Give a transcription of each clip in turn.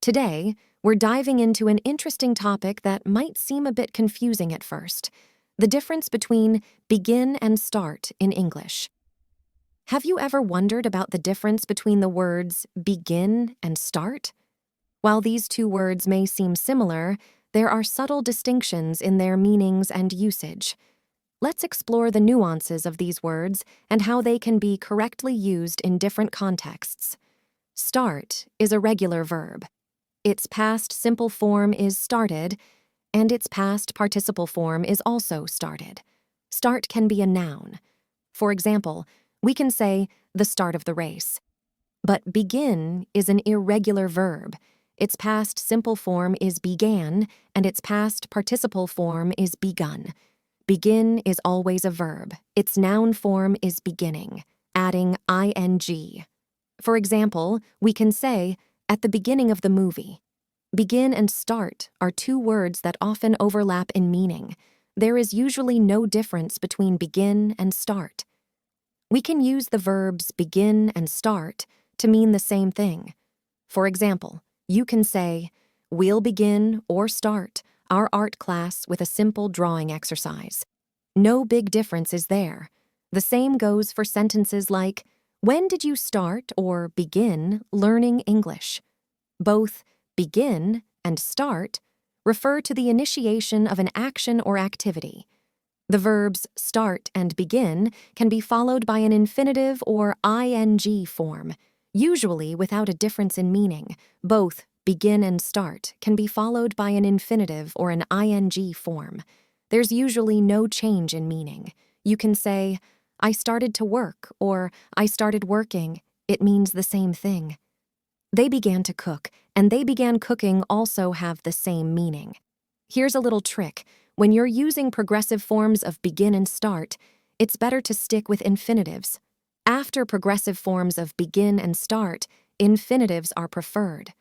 Today, we're diving into an interesting topic that might seem a bit confusing at first: the difference between begin and start in English. Have you ever wondered about the difference between the words begin and start? While these two words may seem similar, there are subtle distinctions in their meanings and usage. Let's explore the nuances of these words and how they can be correctly used in different contexts. Start is a regular verb. Its past simple form is started, and its past participle form is also started. Start can be a noun. For example, we can say the start of the race. But begin is an irregular verb. Its past simple form is began, and its past participle form is begun. Begin is always a verb. Its noun form is beginning, adding ing. For example, we can say, at the beginning of the movie. Begin and start are two words that often overlap in meaning. There is usually no difference between begin and start. We can use the verbs begin and start to mean the same thing. For example, you can say, we'll begin or start our art class with a simple drawing exercise. No big difference is there. The same goes for sentences like, when did you start or begin learning English? Both begin and start refer to the initiation of an action or activity. The verbs start and begin can be followed by an infinitive or ing form, usually without a difference in meaning. Both begin and start can be followed by an infinitive or an ing form. There's usually no change in meaning. You can say, I started to work, or I started working. It means the same thing. They began to cook, and they began cooking also have the same meaning. Here's a little trick. When you're using progressive forms of begin and start, it's better to stick with infinitives. After progressive forms of begin and start, infinitives are preferred.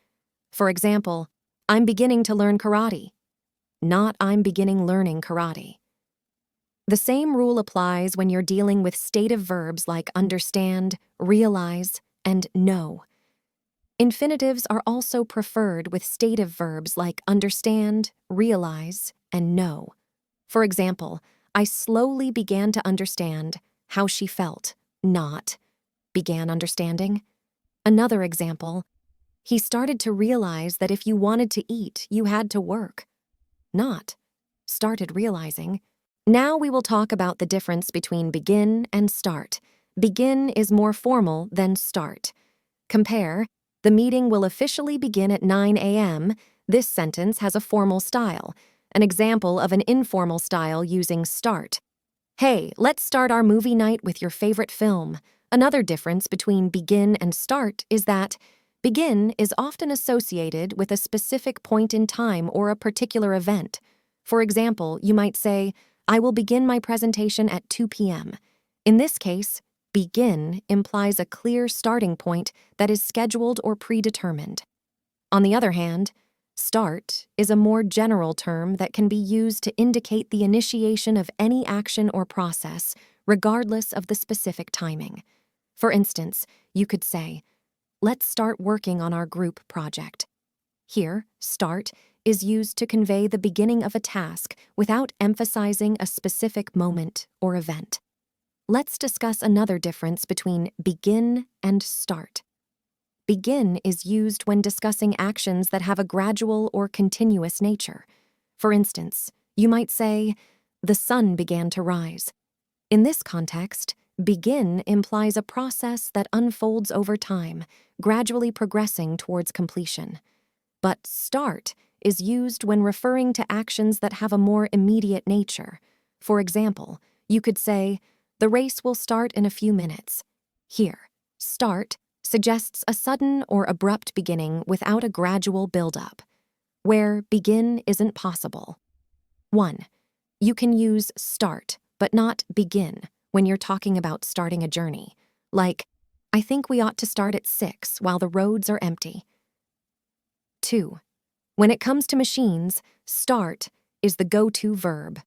For example, I'm beginning to learn karate, not I'm beginning learning karate. The same rule applies when you're dealing with stative verbs like understand, realize, and know. Infinitives are also preferred with stative verbs like understand, realize, and know. For example, I slowly began to understand how she felt, not began understanding. Another example, he started to realize that if you wanted to eat, you had to work, not started realizing. Now we will talk about the difference between begin and start. Begin is more formal than start. Compare, the meeting will officially begin at 9 a.m. This sentence has a formal style, an example of an informal style using start. Hey, let's start our movie night with your favorite film. Another difference between begin and start is that begin is often associated with a specific point in time or a particular event. For example, you might say, I will begin my presentation at 2 p.m. In this case, begin implies a clear starting point that is scheduled or predetermined. On the other hand, start is a more general term that can be used to indicate the initiation of any action or process, regardless of the specific timing. For instance, you could say, let's start working on our group project. Here, start is used to convey the beginning of a task without emphasizing a specific moment or event. Let's discuss another difference between begin and start. Begin is used when discussing actions that have a gradual or continuous nature. For instance, you might say, the sun began to rise. In this context, begin implies a process that unfolds over time, gradually progressing towards completion. But start is used when referring to actions that have a more immediate nature. For example, you could say, the race will start in a few minutes. Here, start suggests a sudden or abrupt beginning without a gradual build-up, where begin isn't possible. 1. You can use start, but not begin, when you're talking about starting a journey. Like, I think we ought to start at 6 while the roads are empty. 2. When it comes to machines, start is the go-to verb.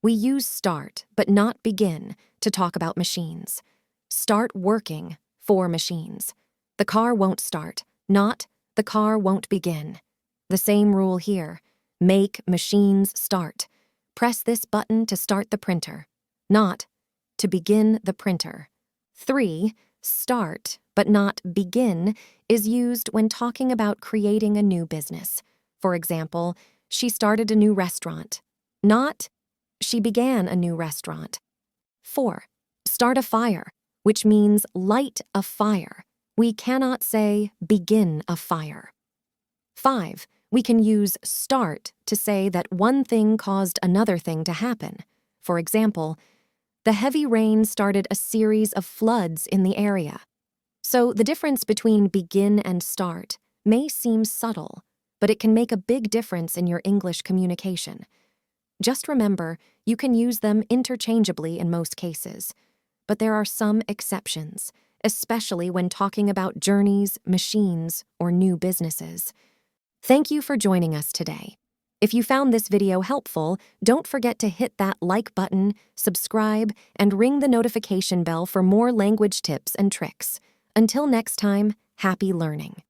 We use start, but not begin, to talk about machines. Start working for machines. The car won't start, not the car won't begin. The same rule here. Make machines start. Press this button to start the printer. Not to begin the printer. 3. Start, but not begin, is used when talking about creating a new business. For example, she started a new restaurant. Not, she began a new restaurant. 4. Start a fire, which means light a fire. We cannot say begin a fire. 5. We can use start to say that one thing caused another thing to happen. For example, the heavy rain started a series of floods in the area. So the difference between begin and start may seem subtle, but it can make a big difference in your English communication. Just remember, you can use them interchangeably in most cases, but there are some exceptions, especially when talking about journeys, machines, or new businesses. Thank you for joining us today. If you found this video helpful, don't forget to hit that like button, subscribe, and ring the notification bell for more language tips and tricks. Until next time, happy learning.